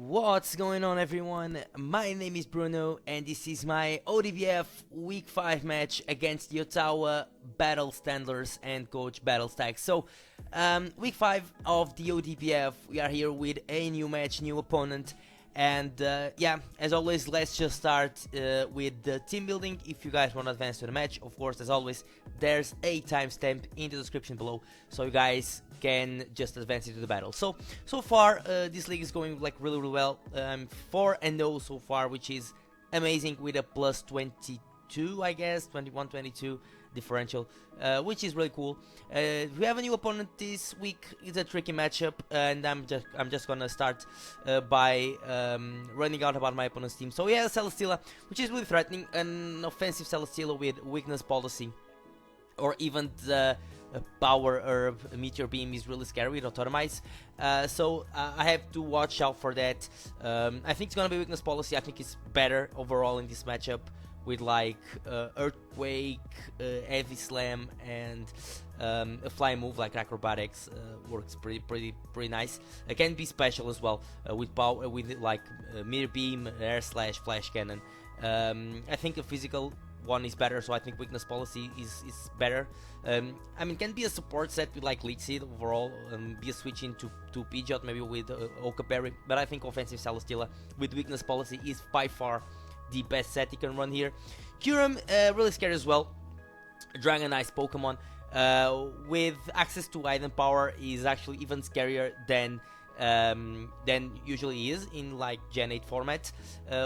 What's going on, everyone? My name is Bruno and this is my Odbf Week 5 match against the Ottawa Battle Standlers and Coach Battle Stack. So, Week 5 of the Odbf, we are here with a new match, new opponent. And yeah, as always, let's just start with the team building. If you guys want to advance to the match, of course, as always, there's a timestamp in the description below, so you guys can just advance into the battle. So far, this league is going like really well. 4-0 so far, which is amazing, with a plus 22, I guess, 21, 22 differential, which is really cool. We have a new opponent this week. It's a tricky matchup, and I'm just gonna start by running out about my opponent's team. So yeah, Celesteela, which is really threatening, an offensive Celesteela with weakness policy, or even the power herb meteor beam is really scary with autotomize. So I have to watch out for that. I think it's gonna be weakness policy. I think it's better overall in this matchup, with like earthquake, heavy slam, and a fly move like acrobatics works pretty nice. It can be special as well, with power, with like mirror beam, air slash, flash cannon. I think a physical one is better, so I think weakness policy is better. I mean, it can be a support set with like leech seed overall, be a switch into Pidgeot maybe with Oka Berry, but I think offensive Celesteela with weakness policy is by far the best set you can run here. Kyurem, really scary as well. Dragonized Pokemon with access to item power is actually even scarier than usually is in like Gen 8 format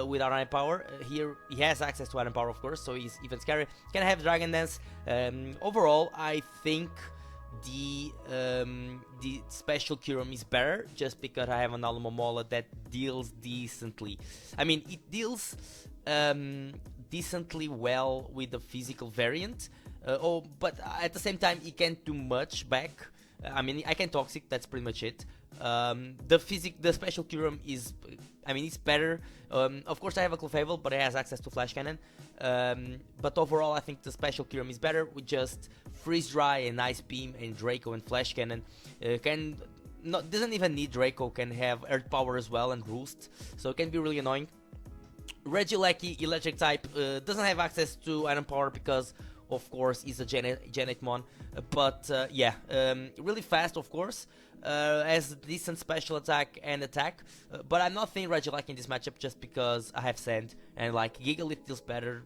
with item power. Here he has access to item power, of course, so he's even scarier. Can have Dragon Dance. Overall, I think the special Kyurem is better, just because I have an Alomomola that deals decently. I mean, it deals decently well with the physical variant, but at the same time it can't do much back. I mean, I can Toxic, that's pretty much it. The special Kyurem is, I mean, it's better. Of course, I have a Clefable, but it has access to Flash Cannon. But overall, I think the special Kyurem is better, with just Freeze Dry and Ice Beam and Draco and Flash Cannon. Doesn't even need Draco, can have Earth Power as well and Roost, so it can be really annoying. Regieleki, Electric type, doesn't have access to Item Power because, of course, he's a Gen 8 Mon, but yeah, really fast, of course, has decent special attack and attack, but I'm not thinking Regieleki in this matchup just because I have Sand, and like Gigalith deals better,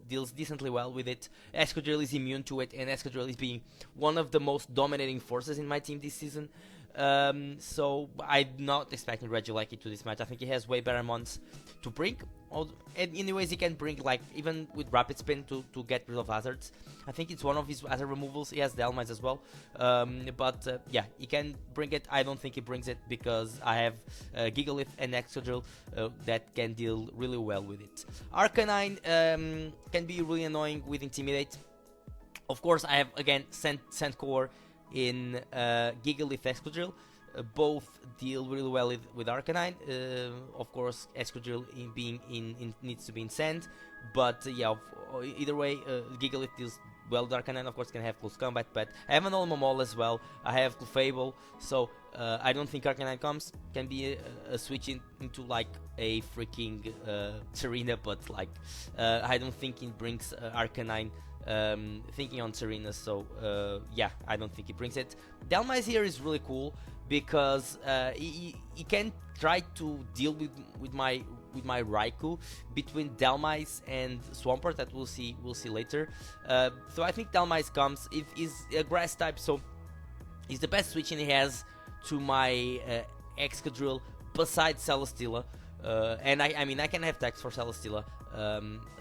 deals decently well with it. Escadrille is immune to it, and Escadrille is being one of the most dominating forces in my team this season. So I'm not expecting Regieleki to this match. I think he has way better mons to bring. And anyways, he can bring like even with Rapid Spin to get rid of hazards. I think it's one of his hazard removals. He has Delmize as well. But yeah, he can bring it. I don't think he brings it because I have Gigalith and Excadrill that can deal really well with it. Arcanine can be really annoying with Intimidate. Of course, I have again Sand Core in Gigalith Excadrill. Both deal really well with Arcanine. Of course, Excadrill needs to be in Sand, but yeah, either way, Gigalith deals well with Arcanine. Of course, can have close combat, but I have an Alomomola as well. I have Clefable, so I don't think Arcanine comes. Can be a switch into like a freaking Serena, but like I don't think it brings Arcanine. Thinking on Serena, so yeah, I don't think he brings it. Delmize here is really cool because he can try to deal with my Raikou between Delmize and Swampert, that we'll see later. So I think Delmize comes. If he's a grass type, so he's the best switch he has to my Excadrill besides Celesteela. And I mean, I can have text for Celesteela.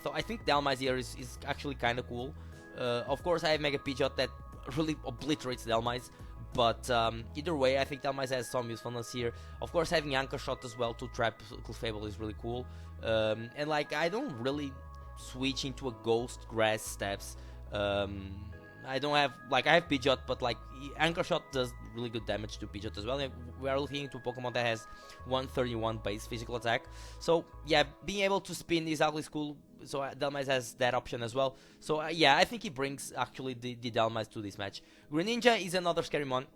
So I think Delmize here is actually kind of cool. Of course, I have Mega Pidgeot that really obliterates Delmize. But either way, I think Delmize has some usefulness here. Of course, having Anchor Shot as well to trap Clefable is really cool. And like, I don't really switch into a Ghost Grass steps. I don't have, like, I have Pidgeot, but like Anchor Shot does really good damage to Pidgeot as well. We are looking into a Pokemon that has 131 base physical attack, so yeah, being able to spin is actually cool. So Delmize has that option as well. So yeah, I think he brings actually the Delmize to this match. Greninja is another scary mon.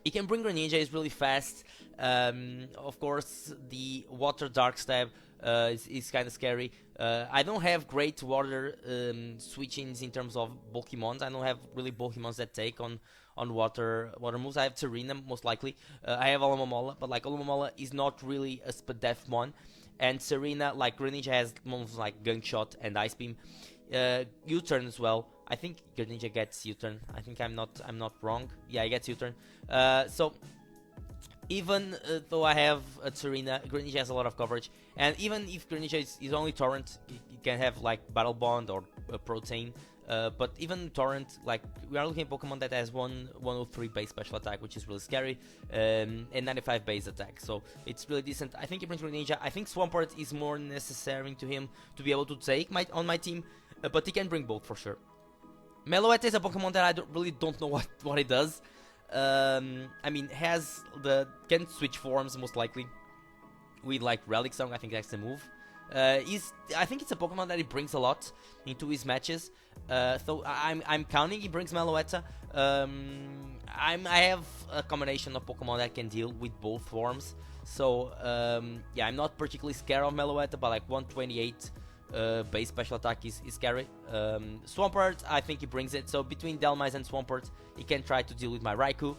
He can bring Greninja, is really fast. Of course, the Water Dark Stab is kind of scary. I don't have great water switchings in terms of bulky mons. I don't have really bulky mons that take on water moves. I have Serena most likely. I have Alomomola, but like Alomomola is not really a Spadef mon, and Serena, like Greninja, has moves like Gunshot and Ice Beam. U-turn as well. I think Greninja gets U-turn. I think I'm not wrong. Yeah, he gets U-turn. So even though I have a Serena, Greninja has a lot of coverage, and even if Greninja is only Torrent, you can have like Battle Bond or Protein. But even Torrent, like, we are looking at Pokemon that has 103 base special attack, which is really scary, and 95 base attack, so it's really decent. I think he brings Greninja. I think Swampert is more necessary to him to be able to take on my team, but he can bring both for sure. Meloetta is a Pokemon that I really don't know what it does. I mean, can switch forms most likely with like Relic Song. I think that's the move. I think it's a Pokemon that he brings a lot into his matches. So I'm counting he brings Meloetta. I have a combination of Pokemon that can deal with both forms. So yeah, I'm not particularly scared of Meloetta, but like 128 base special attack is scary. Swampert, I think he brings it. So between Dhelmise and Swampert, he can try to deal with my Raikou.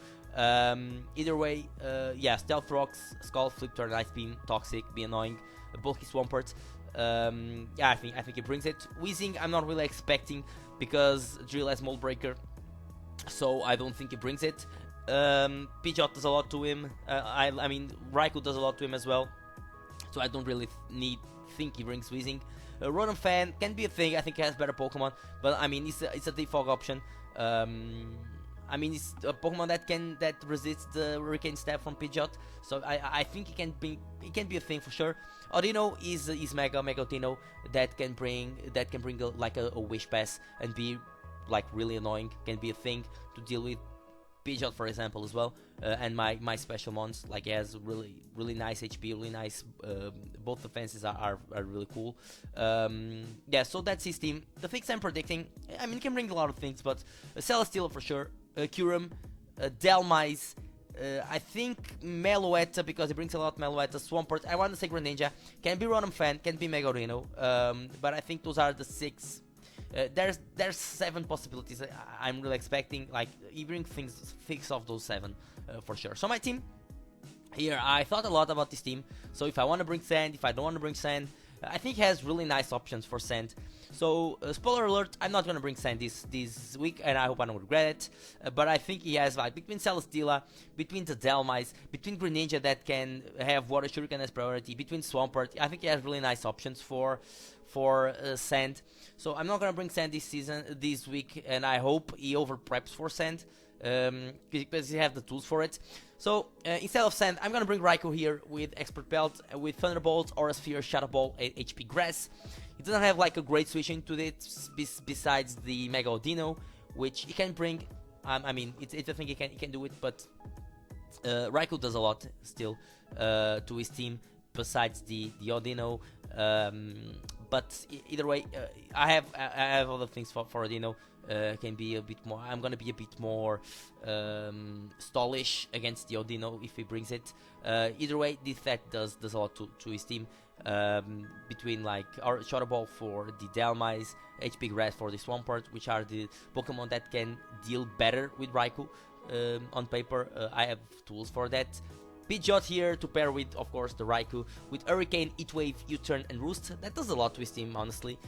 Either way, yeah, Stealth Rocks, Skull, Flip Turn, Ice Beam, Toxic, be annoying. Bulky Swampert. Yeah, I think he brings it. Weezing, I'm not really expecting because Drill has Mold Breaker, so I don't think he brings it. Pidgeot does a lot to him. I mean, Raikou does a lot to him as well, so I don't really think he brings Weezing. Rotom Fan can be a thing. I think he has better Pokemon, but I mean, it's a defog option. I mean, it's a Pokemon that resists the Hurricane Stab from Pidgeot, so I think he can be a thing for sure. Audino is Mega Audino that can bring a Wish Pass and be like really annoying. Can be a thing to deal with Pidgeot, for example, as well. And my special mons, like, he has really nice HP, really nice. Both defenses are really cool. Yeah, so that's his team. The things I'm predicting, I mean, he can bring a lot of things, but Celesteela for sure. Kyurem, Dhelmise, I think Meloetta, because he brings a lot of Meloetta. Swampert, I want to say Greninja, can be Rotom Fan, can be Mega Reno, but I think those are the 6. There's 7 possibilities. I'm really expecting, like, he brings things of those 7 for sure. So my team here, I thought a lot about this team. So if I want to bring Sand, if I don't want to bring Sand, I think he has really nice options for Sand. So, spoiler alert, I'm not going to bring Sand this week, and I hope I don't regret it. But I think he has, like, between Celesteela, between the Dhelmise, between Greninja that can have Water Shuriken as priority, between Swampert, I think he has really nice options for Sand. So I'm not going to bring Sand this week, and I hope he over-preps for Sand, because he has the tools for it. So, instead of Sand, I'm going to bring Raikou here with Expert Belt, with Thunderbolt, Aura Sphere, Shadow Ball, HP Grass. He doesn't have like a great switch into it besides the Mega Audino, which he can bring. I mean, it's a thing he can do it, but Raikou does a lot still to his team besides the Audino. But either way, I have other things for Audino. Can be a bit more. I'm gonna be a bit more stallish against the Audino if he brings it. Either way, this set does a lot to his team. Between like our Shadow Ball for the Dhelmise, HP Grass for the Swampert, which are the Pokemon that can deal better with Raikou on paper. I have tools for that. Pidgeot here to pair with, of course, the Raikou, with Hurricane, Heat Wave, U-Turn, and Roost. That does a lot to his team, honestly.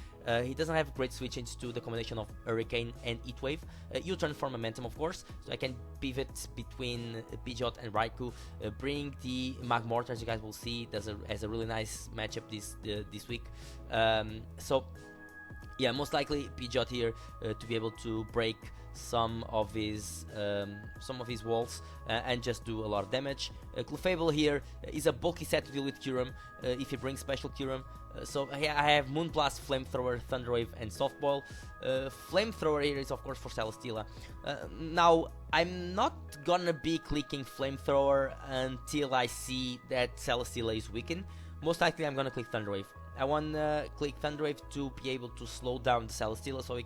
He doesn't have great switches to the combination of Hurricane and Heat Wave. U-Turn for momentum, of course, so I can pivot between Pidgeot and Raikou. Bring the Magmortar, as you guys will see, as a really nice matchup this week. So, yeah, most likely Pidgeot here to be able to break some of his walls and just do a lot of damage. Clefable here is a bulky set to deal with Kyurem if he brings special Kyurem. So I have Moonblast, Flamethrower, Thunderwave, and Softball. Flamethrower here is of course for Celesteela. Now I'm not gonna be clicking Flamethrower until I see that Celesteela is weakened. Most likely I'm gonna click Thunderwave. I want to click Thunderwave to be able to slow down the Celesteela, so he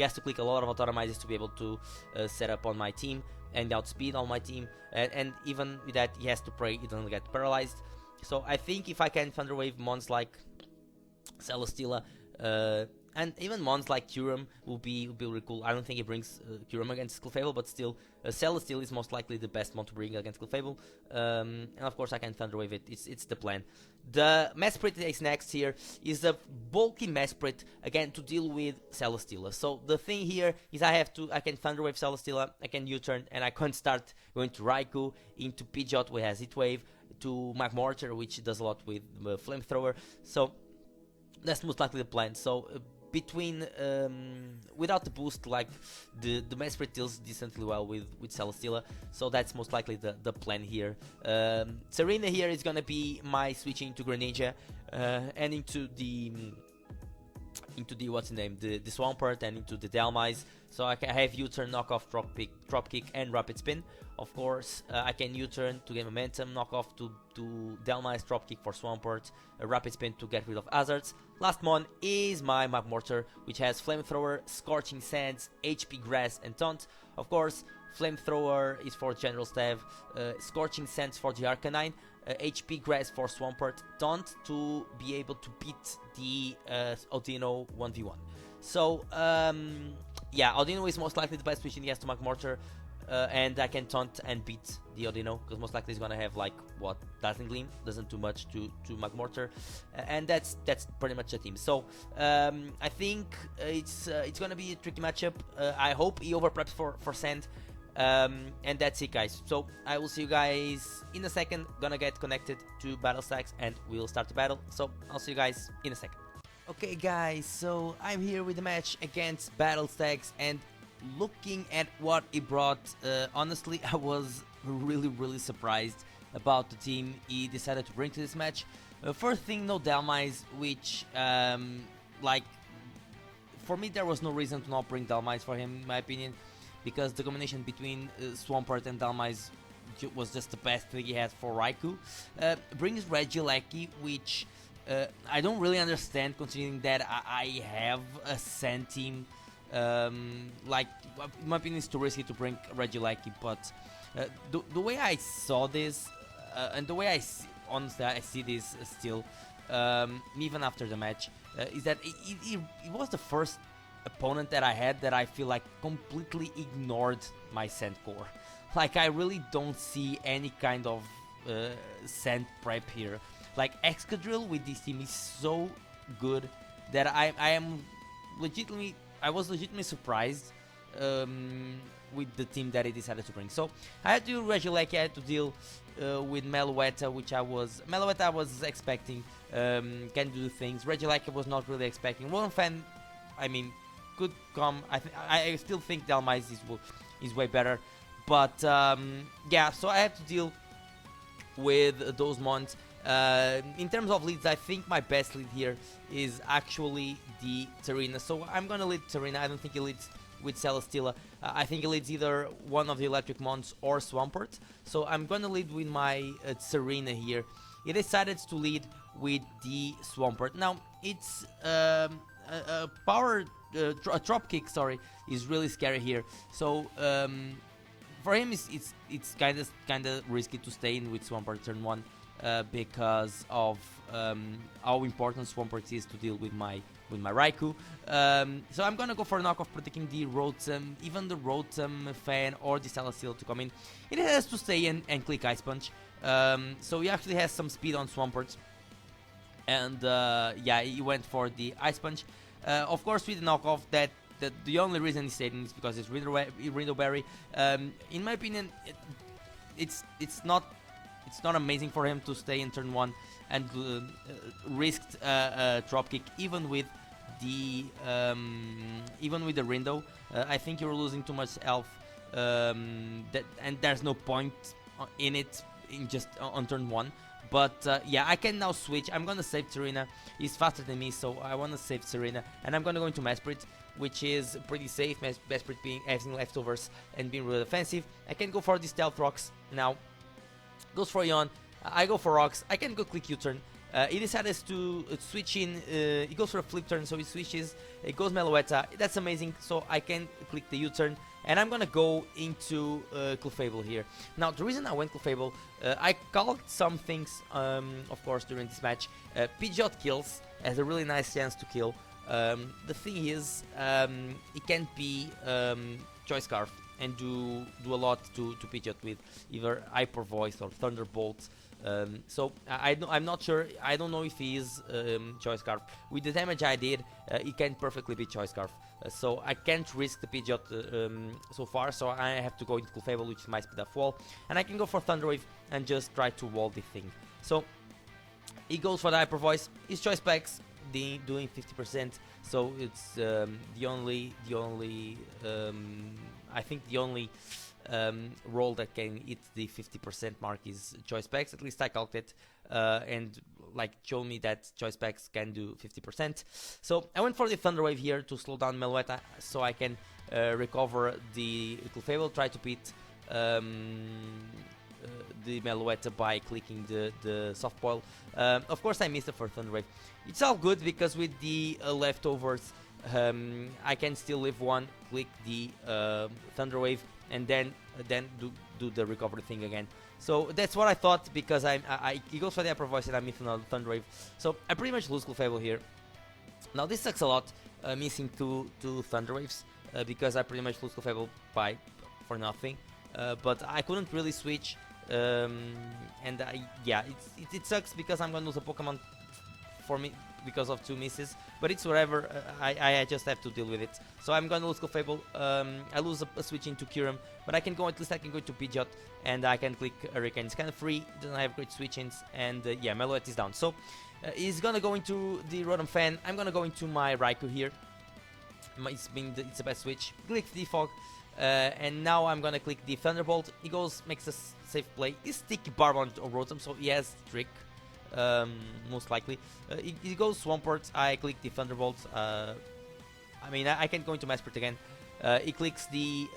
has to click a lot of Autotomizes to be able to set up on my team. and outspeed on my team, and even with that he has to pray he doesn't get paralyzed. So I think if I can Thunder Wave mons like Celesteela, and even mons like Curum will be really cool. I don't think it brings Curum against Clefable, but still, Celesteela is most likely the best mon to bring against Clefable. And of course I can Thunder Wave it, it's the plan. The Mesprit is next here, is a bulky Mesprit, again, to deal with Celesteela. So the thing here is I can Thunder Wave Celesteela, I can U-turn, and I can start going to Raikou, into Pidgeot, which has Heat Wave, to Magmortar, which does a lot with Flamethrower. So that's most likely the plan. So between without the boost, like the Mesprit deals decently well with Celesteela, so that's most likely the plan here. Serena here is gonna be my switching to Greninja and into the what's the name, the Swampert, and into the Dhelmise. So I have U-turn, knockoff, drop kick, and rapid spin. Of course, I can U-turn to get momentum, knockoff to Dhelmise, drop kick for Swampert, a rapid spin to get rid of hazards. Last mon is my Magmortar, which has Flamethrower, Scorching Sands, HP Grass, and Taunt. Of course, Flamethrower is for General Stab, Scorching Sands for the Arcanine, HP Grass for Swampert, Taunt to be able to beat the Audino 1v1. So, yeah, Audino is most likely the best switch in the S to Magmortar, and I can Taunt and beat the Audino, because most likely he's gonna have, like, what, Dazzling Gleam, doesn't do much to Magmortar, and that's pretty much the team. So, I think it's gonna be a tricky matchup. I hope he overpreps for Sand. And that's it, guys. So I will see you guys in a second. Gonna get connected to battle stacks and we'll start the battle. So I'll see you guys in a second. Okay, guys, so I'm here with the match against battle stacks, and looking at what he brought, honestly I was really surprised about the team he decided to bring to this match. First thing, no Dhelmise, which like, for me there was no reason to not bring Dhelmise for him, in my opinion, because the combination between Swampert and Dhelmise was just the best thing he had for Raikou. Brings Regieleki, which I don't really understand, considering that I have a Sand team. Like, in my opinion, it's too risky to bring Regieleki, but the way I saw this, and the way honestly I see this still, even after the match, is that it was the first opponent that I had that I feel like completely ignored my Sand core. Like, I really don't see any kind of Sand prep here. Like, Excadrill with this team is so good that I was legitimately surprised with the team that he decided to bring. So I had to do Regieleki, I had to deal with Meloetta, which I was expecting, can do things. Regieleki was not really expecting. Wonfan, I mean, could come. I still think Dhelmise is way better, but yeah. So I have to deal with those mons. In terms of leads, I think my best lead here is actually the Serena. So I'm gonna lead Serena. I don't think he leads with Celesteela. I think he leads either one of the electric mons or Swampert. So I'm gonna lead with my Serena here. He decided to lead with the Swampert. Now it's a power. A drop kick, sorry, is really scary here. So for him, it's kind of risky to stay in with Swampert turn 1 because of how important Swampert is to deal with my Raikou. So I'm gonna go for a knockoff, predicting the Rotom, even the Rotom fan or the Celesteela to come in. It has to stay in and click Ice Punch. So he actually has some speed on Swampert, and yeah, he went for the Ice Punch. Of course, with the knockoff, that the only reason he stayed in is because it's Rindo Berry. In my opinion, it's not amazing for him to stay in turn 1 and risked drop kick even with the Rindo. I think you're losing too much health, and there's no point in it just on turn 1. But yeah, I can now switch. I'm gonna save Serena. He's faster than me, so I wanna save Serena. And I'm gonna go into Mesprit, which is pretty safe. Mesprit being having leftovers and being really defensive. I can go for the Stealth Rocks now. Goes for Yawn. I go for Rocks. I can go click U-turn. He decided to switch in. He goes for a flip turn, so he switches. It goes Meloetta. That's amazing. So I can click the U-turn. and I'm gonna go into Clefable here. Now, the reason I went Clefable, I calced some things, of course, during this match. Pidgeot kills, has a really nice chance to kill. The thing is, it can't be Choice Scarf and do a lot to Pidgeot with either Hyper Voice or Thunderbolt. So I'm not sure. I don't know if he is Choice Scarf. With the damage I did, he can perfectly be Choice Scarf. So I can't risk the Pidgeot so far. So I have to go into Clefable, which is my speed up wall, and I can go for Thunder Wave and just try to wall the thing. So he goes for the Hyper Voice. His Choice Specs doing 50%. So it's the only I think the only roll that can hit the 50% mark is Choice Specs. At least I calculated and like showed me that Choice Specs can do 50%. So I went for the Thunder Wave here to slow down Meloetta so I can recover the Clefable, try to beat the Meloetta by clicking the Soft Boil. Of course I missed the first Thunder Wave. It's all good because with the leftovers I can still live one, click the Thunder Wave, and then do the recovery thing again. So that's what I thought, because he goes for the Hyper Voice and I miss another Thunder Wave. So I pretty much lose Clefable here. Now this sucks a lot, missing two Thunder Waves, because I pretty much lose Clefable for nothing. But I couldn't really switch, and yeah, it sucks because I'm gonna lose a Pokemon for me because of two misses, but it's whatever. I just have to deal with it. So I'm gonna lose Clefable. I lose a switch into Kyurem, but I can go, at least I can go to Pidgeot and I can click Hurricane. It's kind of free, doesn't have great switch-ins, and yeah, Meloetta is down. So he's gonna go into the Rotom Fan. I'm gonna go into my Raikou here. It's the best switch. Click the Fog. And now I'm gonna click the Thunderbolt. He goes, makes a safe play. He's sticky Barb on Rotom, so he has Trick, most likely. He goes Swampert. I click the Thunderbolt. I mean, I can go into Mesprit again. He clicks the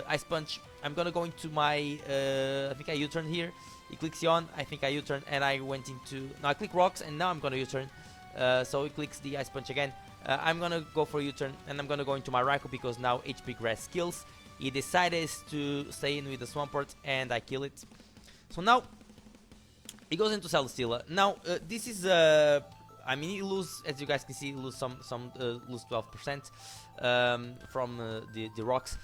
Ice Punch. I'm gonna go into my, I think I U-turn here. He clicks Yawn. I think I U-turn, and I went into. Now I click Rocks, and now I'm gonna U-turn. So he clicks the Ice Punch again. I'm gonna go for a U-turn, and I'm gonna go into my Raikou because now HP Grass kills. He decided to stay in with the Swampert, and I kill it. So now he goes into Celesteela. Now this is I mean, he lose, as you guys can see, he lose lose 12% from the rocks.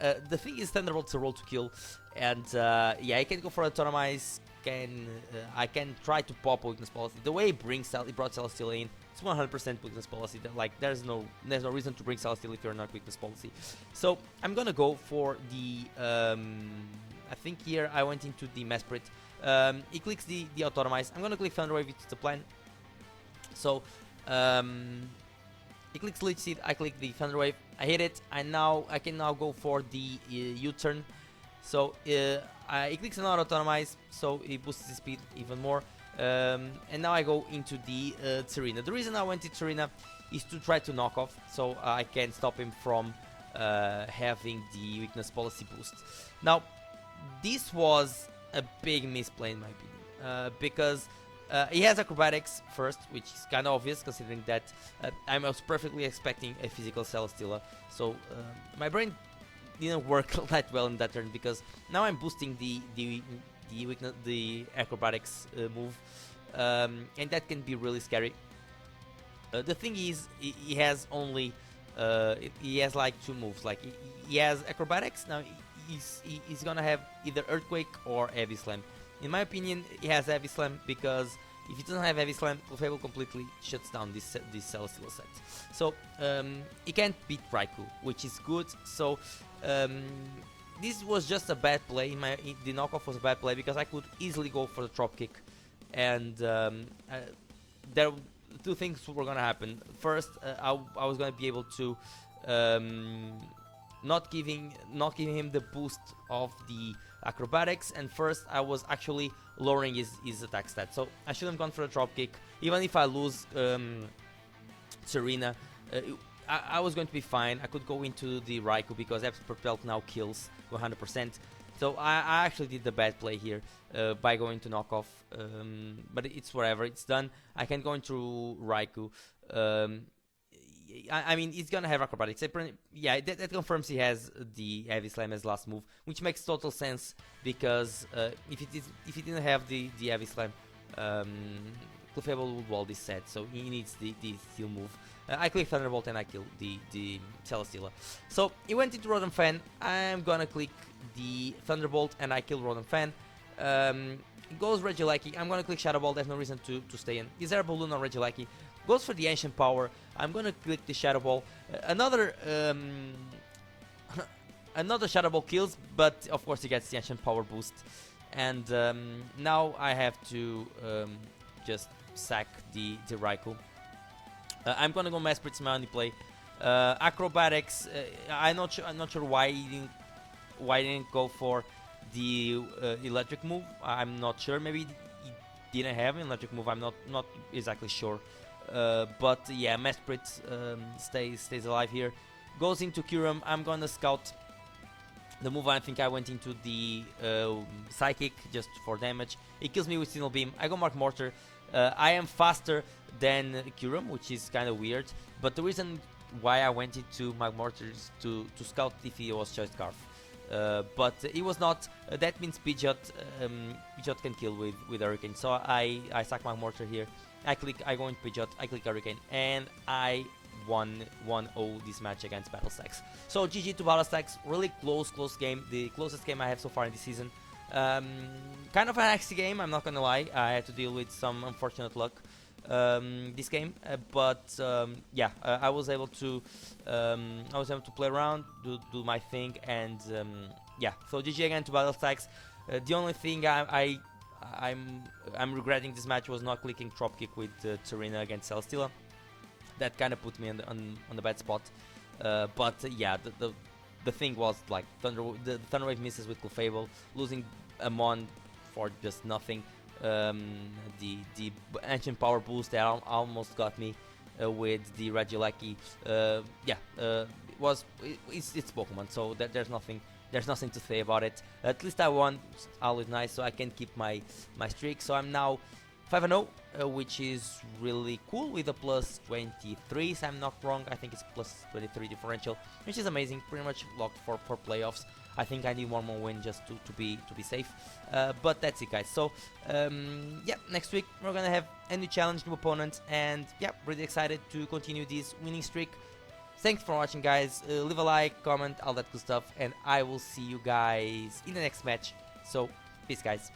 The thing is, Thunderbolt's a roll to kill, and yeah, I can go for Autonomize. I can try to pop Weakness Policy. The way he brought Celesteela in, it's 100% Weakness Policy. Like there's no reason to bring Celesteela if you're not Weakness Policy. So I'm gonna go for the I think here I went into the Mesprit. He clicks the Autonomize. I'm gonna click Thunder Wave, it's the plan. So he clicks Leech Seed. I click the Thunder Wave. I hit it. I can now go for the U-turn. So he clicks another Autonomize, so he boosts his speed even more. And now I go into the Tsareena. The reason I went to Tsareena is to try to knock off, so I can stop him from having the Weakness Policy boost. Now, this was a big misplay in my opinion, because he has Acrobatics first, which is kind of obvious considering that I was perfectly expecting a physical Celesteela. So my brain didn't work that well in that turn, because now I'm boosting the Acrobatics move, and that can be really scary. The thing is, he has only he has like two moves. Like he has Acrobatics. Now he's gonna have either Earthquake or Heavy Slam. In my opinion, he has Heavy Slam, because if he doesn't have Heavy Slam, Clefable completely shuts down this Celesteela set. So he can't beat Raikou, which is good. So this was just a bad play. The knockoff was a bad play, because I could easily go for the Drop Kick, and there two things were gonna happen. First, I was gonna be able to not giving him the boost of the Acrobatics, and first I was actually lowering his attack stat. So I should have gone for a Drop Kick. Even if I lose Tsareena, I was going to be fine. I could go into the Raikou, because Expert Belt now kills 100%. So I actually did the bad play here by going to knockoff, but it's whatever, it's done. I can go into Raikou. I mean, he's gonna have acrobatics. Yeah, that confirms he has the heavy slam as last move, which makes total sense because if he didn't have the heavy slam, Clefable would wall this set, so he needs the steel move. I click Thunderbolt and I kill the Celesteela. So he went into Rotom Fan. I'm gonna click the Thunderbolt and I kill Rotom Fan. Goes Regieleki. I'm gonna click Shadow Ball. There's no reason to stay in. Is there a balloon on Regieleki? Goes for the Ancient Power. I'm gonna click the Shadow Ball. Another Shadow Ball kills, but of course he gets the Ancient Power boost. And now I have to just sack the Raikou. I'm gonna go Mesprit, my only play. Acrobatics. I'm not sure why he didn't go for the electric move. I'm not sure. Maybe he didn't have an electric move. I'm not exactly sure. But yeah, Mesprit stays alive here. Goes into Kyurem. I'm gonna scout the move. I think I went into the Psychic just for damage. It kills me with Signal Beam. I go Mark Mortar. I am faster than Kyurem, which is kind of weird. But the reason why I went into Mark Mortar is to scout if he was Choice Scarf. But it was not. That means Pidgeot can kill with Hurricane. So I sack Mark Mortar here. I go into Pidgeot, I click Hurricane, and I won 1-0 this match against Battlestacks. So GG to Battlestacks, really close game, the closest game I have so far in this season. Kind of an axy game, I'm not gonna lie. I had to deal with some unfortunate luck this game, but yeah, I was able to play around, do my thing, and yeah. So GG again to Battlestacks. The only thing I'm regretting this match was not clicking Dropkick with Serena against Celesteela. That kind of put me on the bad spot. But yeah, the thing was like the Thunder Wave misses with Clefable, losing Amon for just nothing. The Ancient Power boost that almost got me with the Regieleki. Yeah, it's Pokemon, so there's nothing to say about it. At least I won, always nice, so I can keep my streak. So I'm now 5-0, which is really cool with a plus 23, if I'm not wrong. I think it's plus 23 differential, which is amazing. Pretty much locked for playoffs. I think I need one more win just to be safe. But that's it, guys. So yeah, next week we're gonna have a new challenge, new opponent, and yeah, really excited to continue this winning streak. Thanks for watching, guys. Leave a like, comment, all that good stuff, and I will see you guys in the next match. So peace, guys.